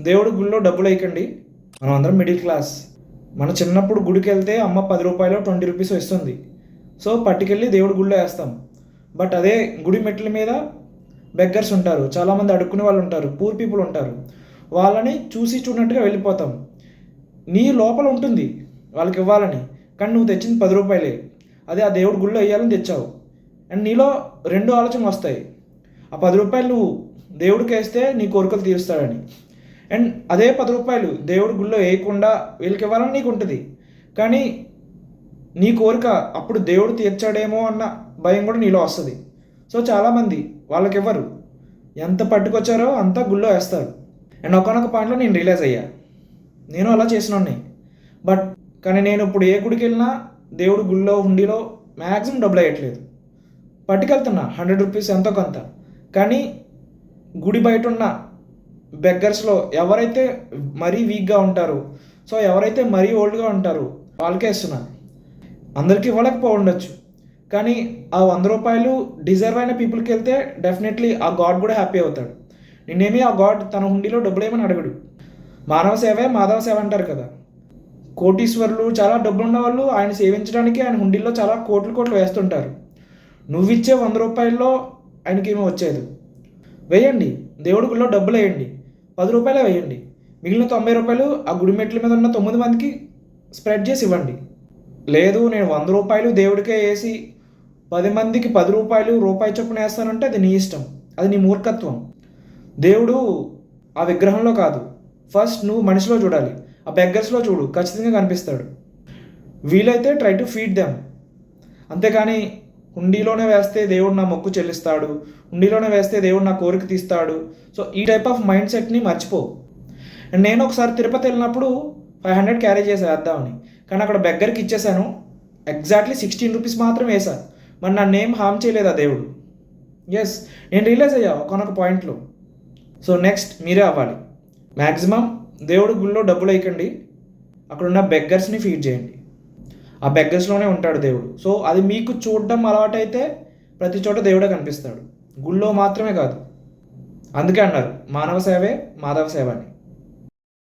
దేవుడి గుడిలో డబ్బులు వేయకండి. మనం అందరం మిడిల్ క్లాస్. మన చిన్నప్పుడు గుడికి వెళ్తే అమ్మ 10 రూపాయలు 20 రూపీస్ ఇస్తుంది. సో పట్టుకెళ్ళి దేవుడి గుడిలో వేస్తాం. బట్ అదే గుడి మెట్ల మీద బెగ్గర్స్ ఉంటారు, చాలామంది అడుక్కునే వాళ్ళు ఉంటారు, పూర్ పీపుల్ ఉంటారు. వాళ్ళని చూసి చూడనట్టుగా వెళ్ళిపోతాం. నీ లోపల ఉంటుంది వాళ్ళకి ఇవ్వాలని, కానీ నువ్వు తెచ్చింది 10 రూపాయలే. అదే ఆ దేవుడి గుడిలో వేయాలని తెచ్చావు. అండ్ నీలో 2 ఆలోచనలు వస్తాయి. ఆ 10 రూపాయలు నువ్వు దేవుడికి వేస్తే నీ కోరికలు తీరుస్తాడని. అండ్ అదే 10 రూపాయలు దేవుడి గుడిలో వేయకుండా వీళ్ళకి ఇవ్వాలని నీకు ఉంటుంది. కానీ నీ కోరిక అప్పుడు దేవుడు తీర్చాడేమో అన్న భయం కూడా నీలో వస్తుంది. సో చాలామంది వాళ్ళకి ఇవ్వరు, ఎంత పట్టుకొచ్చారో అంతా గుళ్ళో వేస్తారు. అండ్ ఒకనొక పాయింట్లో నేను రియలైజ్ అయ్యా, నేను అలా చేసినోడిని. కానీ నేను ఇప్పుడు ఏ గుడికి వెళ్ళినా దేవుడి గుళ్ళో హుండీలో మ్యాక్సిమం డబ్బులు వేయట్లేదు. పట్టుకెళ్తున్నా 100 రూపీస్ ఎంతో కొంత. కానీ గుడి బయట ఉన్న బెగ్గర్స్లో ఎవరైతే మరీ వీక్గా ఉంటారో, సో ఎవరైతే మరీ ఓల్డ్గా ఉంటారో వాళ్ళకే ఇస్తున్నా. అందరికీ ఇవ్వలేకపోవచ్చు, కానీ ఆ 100 రూపాయలు డిజర్వ్ అయిన పీపుల్కి వెళ్తే డెఫినెట్లీ ఆ గాడ్ కూడా హ్యాపీ అవుతాడు. నిన్నేమి ఆ గాడ్ తన హుండీలో డబ్బులు ఏమని అడగడు. మానవ సేవే మాధవ సేవ అంటారు కదా. కోటీశ్వరులు, చాలా డబ్బులు ఉన్న వాళ్ళు ఆయన సేవించడానికి ఆయన హుండీలో చాలా కోట్లు వేస్తుంటారు. నువ్విచ్చే 100 రూపాయల్లో ఆయనకేమీ వచ్చేది. వేయండి, దేవుడి గుళ్ళో డబ్బులు వేయండి, 10 రూపాయలే వేయండి. మిగిలిన 90 రూపాయలు ఆ గుడి మెట్ల మీద ఉన్న 9 మందికి స్ప్రెడ్ చేసి ఇవ్వండి. లేదు నేను 100 రూపాయలు దేవుడికే వేసి 10 మందికి 10 రూపాయలు రూపాయి చొప్పున వేస్తానంటే అది నీ ఇష్టం, అది నీ మూర్ఖత్వం. దేవుడు ఆ విగ్రహంలో కాదు, ఫస్ట్ నువ్వు మనిషిలో చూడాలి. ఆ బెగ్గర్స్లో చూడు, ఖచ్చితంగా కనిపిస్తాడు. వీలైతే ట్రై టు ఫీడ్ దెమ్. అంతేకాని హుండీలోనే వేస్తే దేవుడు నా మొక్కు చెల్లిస్తాడు, హుండీలోనే వేస్తే దేవుడు నా కోరిక తీస్తాడు, సో ఈ టైప్ ఆఫ్ మైండ్ సెట్ని మర్చిపో. అండ్ నేను ఒకసారి తిరుపతి వెళ్ళినప్పుడు 500 క్యారీ చేసి వేద్దామని, కానీ అక్కడ బెగ్గర్కి ఇచ్చేసాను. ఎగ్జాక్ట్లీ 16 రూపీస్ మాత్రం వేశాను. మరి నన్ను ఏం హామ్ చేయలేదా దేవుడు? ఎస్, నేను రియలైజ్ అయ్యా ఒకనొక పాయింట్లో. సో నెక్స్ట్ మీరే అవ్వాలి. మ్యాక్సిమం దేవుడి గుళ్ళో డబ్బులు వేయకండి, అక్కడున్న బెగ్గర్స్ని ఫీడ్ చేయండి. ఆ బెగ్గర్స్లోనే ఉంటాడు దేవుడు. సో అది మీకు చూడడం అలవాటైతే ప్రతి చోట దేవుడే కనిపిస్తాడు, గుళ్ళో మాత్రమే కాదు. అందుకే అన్నారు మానవ సేవే మాధవ సేవ అని.